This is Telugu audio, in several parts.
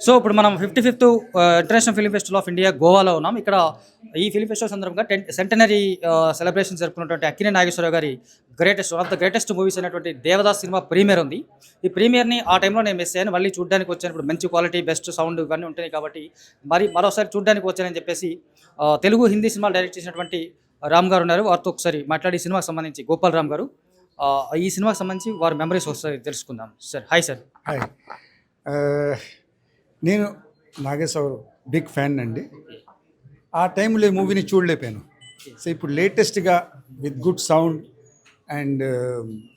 సో ఇప్పుడు మనం 55th international film festival of India గోవాలో ఉన్నాం. ఇక్కడ ఈ ఫిల్మ్ ఫెస్టివల్ సందర్భంగా సెంటనరీ సెలబ్రేషన్ జరుపుకున్నటువంటి అక్కినేని నాగేశ్వరరావు గారి one of the greatest movies అయినటువంటి దేవదాస్ సినిమా ప్రీమియర్ ఉంది. ఈ ప్రీమియర్ని ఆ టైంలో నేను మిస్ అయ్యాను. మళ్ళీ చూడడానికి వచ్చాను. ఇప్పుడు మంచి క్వాలిటీ, బెస్ట్ సౌండ్ ఇవన్నీ ఉంటాయి కాబట్టి మరోసారి చూడడానికి వచ్చానని చెప్పేసి తెలుగు, హిందీ సినిమాలు డైరెక్ట్ చేసినటువంటి రామ్ గారు ఉన్నారు. వారితో ఒకసారి మాట్లాడి సినిమాకి సంబంధించి గోపాల్ రామ్ గారు ఈ సినిమాకి సంబంధించి వారి మెమరీస్ ఒకసారి తెలుసుకుందాం. Sir hi sir. హాయ్. నేను నాగేశ్వర బిగ్ ఫ్యాన్ అండి. ఆ టైంలో ఈ మూవీని చూడలేకపోయాను. సో ఇప్పుడు లేటెస్ట్గా విత్ గుడ్ సౌండ్ అండ్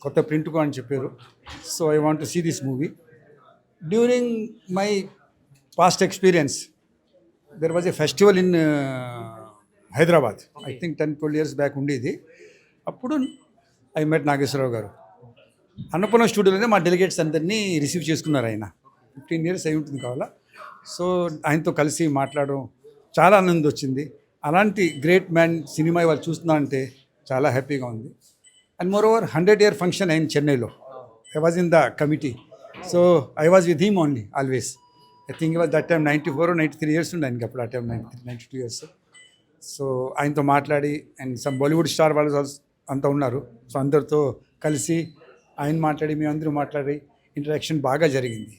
కొత్త ప్రింట్గా అని చెప్పారు. So I want to see this movie. During my past experience there was a festival in Hyderabad. I think 10-12 years back ఉండేది. అప్పుడు ఐ మెట్ నాగేశ్వరరావు గారు. అన్నపూర్ణ స్టూడియోలోనే మా డెలిగేట్స్ అందరినీ రిసీవ్ చేసుకున్నారు. ఆయన 15 years అయి ఉంటుంది కావాలా. సో ఆయనతో కలిసి మాట్లాడడం చాలా ఆనందం వచ్చింది. అలాంటి గ్రేట్ మ్యాన్ సినిమా ఇవాళ చూస్తున్నానంటే చాలా హ్యాపీగా ఉంది. And more over 100-year function అయింది చెన్నైలో. I was in the committee. So I was with him only always. I think was that time 94 or 93 years ఉండే ఆయనకి అప్పుడు. ఆ టైం 92 years. సో ఆయనతో మాట్లాడి అండ్ సమ్ బాలీవుడ్ స్టార్ వాళ్ళు అంతా ఉన్నారు. సో అందరితో కలిసి ఆయన మాట్లాడి మేమందరూ మాట్లాడి ఇంటరాక్షన్ బాగా జరిగింది.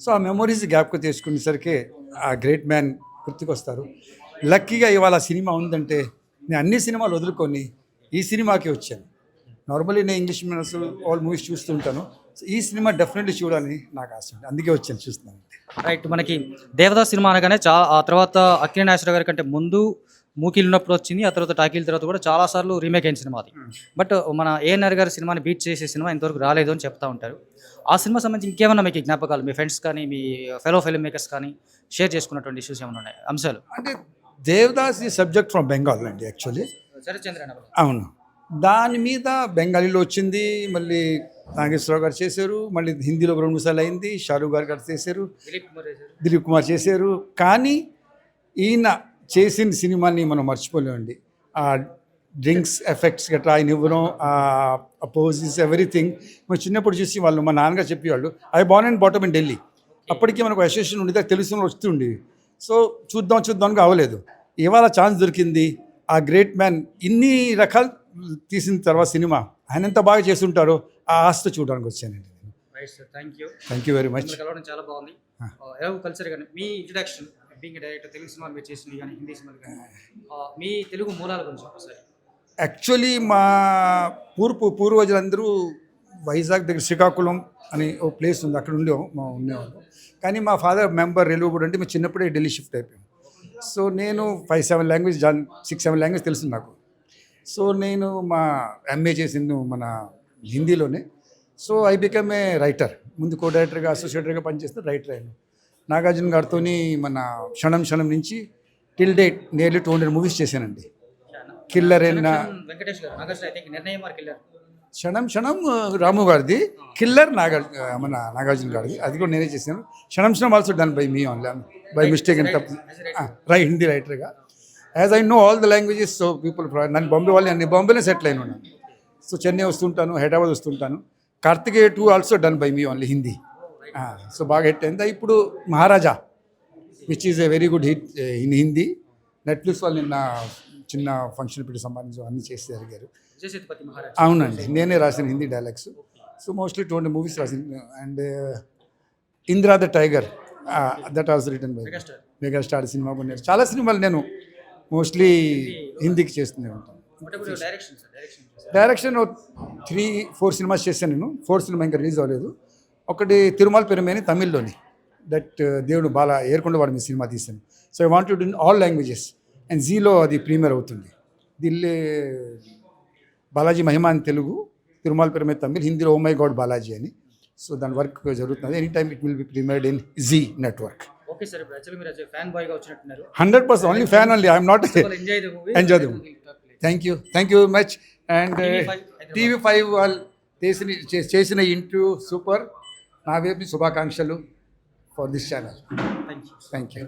సో ఆ మెమొరీస్ జ్ఞాపకం చేసుకునేసరికి ఆ గ్రేట్ మ్యాన్ గుర్తుకొస్తారు. లక్కీగా ఇవాళ సినిమా ఉందంటే నేను అన్ని సినిమాలు వదులుకొని ఈ సినిమాకి వచ్చాను. నార్మల్లీ నేను ఇంగ్లీష్ మీడియమ్స్ ఆల్ మూవీస్ చూస్తుంటాను. సో ఈ సినిమా డెఫినెట్లీ చూడాలని నాకు ఆశ ఉంది. అందుకే వచ్చాను, చూస్తున్నాను. రైట్. మనకి దేవదాస్ సినిమా అనగానే ఆ తర్వాత అక్కినేని నాగేశ్వరరావు గారి కంటే ముందు మూకీలు ఉన్నప్పుడు వచ్చింది. ఆ తర్వాత టాకీల తర్వాత కూడా చాలాసార్లు రీమేక్ అయిన సినిమా అది. బట్ మన ఏఎన్ఆర్ గారి సినిమాని బీట్ చేసే సినిమా ఇంతవరకు రాలేదు అని చెప్తా ఉంటారు. ఆ సినిమా సంబంధించి ఇంకేమన్నా మీకు జ్ఞాపకాలు, మీ ఫ్రెండ్స్ కానీ మీ ఫెలో ఫిల్మ్ మేకర్స్ కానీ షేర్ చేసుకున్నటువంటి ఇష్యూస్ ఏమైనా ఉన్నాయి, అంశాలు? అంటే దేవదాస్ ఈ సబ్జెక్ట్ ఫ్రమ్ బెంగాల్ అండి యాక్చువల్లీ. అవును. దాని మీద బెంగాలీలో వచ్చింది. మళ్ళీ నాగేశ్వరరావు గారు చేశారు. మళ్ళీ హిందీలో 2 సార్లు అయింది. షారూఖ్ గారు చేశారు. దిలీప్ కుమార్ చేశారు. కానీ ఈయన చేసిన సినిమాని మనం మర్చిపోలేమండి. ఆ డ్రింక్స్ ఎఫెక్ట్స్ గట్రా ఆయన ఇవ్వడం, ఆ పోజెస్, ఎవ్రీథింగ్ మనం చిన్నప్పుడు చూసి వాళ్ళు మా నాన్నగారు చెప్పేవాళ్ళు. I born and bottom in Delhi. అప్పటికి మనకు అసోసియేషన్ ఉండేది, తెలుసు వస్తుండేవి. సో చూద్దాం అవ్వలేదు. ఇవాళ ఛాన్స్ దొరికింది. ఆ గ్రేట్ మ్యాన్ ఇన్ని రకాలు తీసిన తర్వాత సినిమా ఆయన ఎంత బాగా చేస్తుంటారో ఆ ఆస్తి చూడడానికి వచ్చానండి. Thank you very much. చాలా బాగుంది. కల్చర్ కానీ మీ ఇంట్రడక్షన్, బీయింగ్ డైరెక్టర్, తెలుగు సినిమాలు మీరు చేసినవి కానీ హిందీ సినిమాలు కానీ మీ తెలుగు మూలాల గురించి ఒకసారి. యాక్చువల్లీ మా పూర్వజులందరూ వైజాగ్ దగ్గర శ్రీకాకుళం అని ఓ ప్లేస్ ఉంది, అక్కడ ఉండేవాళ్ళు. కానీ మా ఫాదర్ మెంబర్ రిలీవ్ అంటే మేము చిన్నప్పుడే ఢిల్లీ షిఫ్ట్ అయిపోయాం. సో నేను 6-7 లాంగ్వేజ్ తెలుసు నాకు. సో నేను మా ఎంఏ చేసింది మన హిందీలోనే. So I become a writer. ముందు కో డైరెక్టర్గా, అసోసియేటర్గా పనిచేస్తే రైటర్ అయ్యాను. నాగార్జున గారితో మన క్షణం నుంచి టిల్ డేట్ నియర్లీ 200 మూవీస్ చేశానండి. కిల్లర్ అయినా క్షణం రాము గారిది, కిల్లర్ మన నాగార్జున గారిది, అది కూడా నేనే చేశాను. Kshanam also done by me only, by mistake and Hindi రైటర్గా. As I know all the languages. So people నన్ను బాంబేలో సెటిల్ అయిన ఉన్నాను. సో చెన్నై వస్తుంటాను, హైదరాబాద్ వస్తుంటాను. Karthikeya 2 also done by me only Hindi. So బాగా హిట్ అయింది. ఇప్పుడు Maharaja which is a very good hit in Hindi. Netflix వాళ్ళు నిన్న చిన్న ఫంక్షన్ పెట్టి సంబంధించి అన్నీ చేసి జరిగారు. అవునండి, నేనే రాసిన Hindi dialogues. So mostly 200 movies రాసిన. And Indra the tiger, that also written by megastar cinema కొన్నారు. చాలా సినిమాలు నేను మోస్ట్లీ హిందీకి చేస్తూనే ఉంటాను. డైరెక్షన్ 3-4 సినిమాస్ చేశాను నేను. 4th సినిమా ఇంకా రిలీజ్ అవ్వలేదు. ఒకటి తిరుమల పెరుమేని తమిళ్లోని, దట్ దేవుడు బాలా ఏర్కొండవాడు మీ సినిమా తీశాను. So I want to do in all languages. And జీలో అది ప్రీమియర్ అవుతుంది. దిల్లే బాలాజీ మహిమ అని తెలుగు, తిరుమల పెరుమే తమిళ్, హిందీలో ఓ మై గాడ్ బాలాజీ అని. సో దాని వర్క్ జరుగుతుంది. Any time it will be premiered in Zee network. Okay sir, actually మీరు ఫ్యాన్ బాయ్గా వచ్చినట్టున్నారు. 100% only fan only. I'm not enjoy the movie. Thank you very much. And TV5 వాళ్ళు చేసిన ఇంటర్వ్యూ సూపర్. నా వైపు శుభాకాంక్షలు for this channel. Thank you.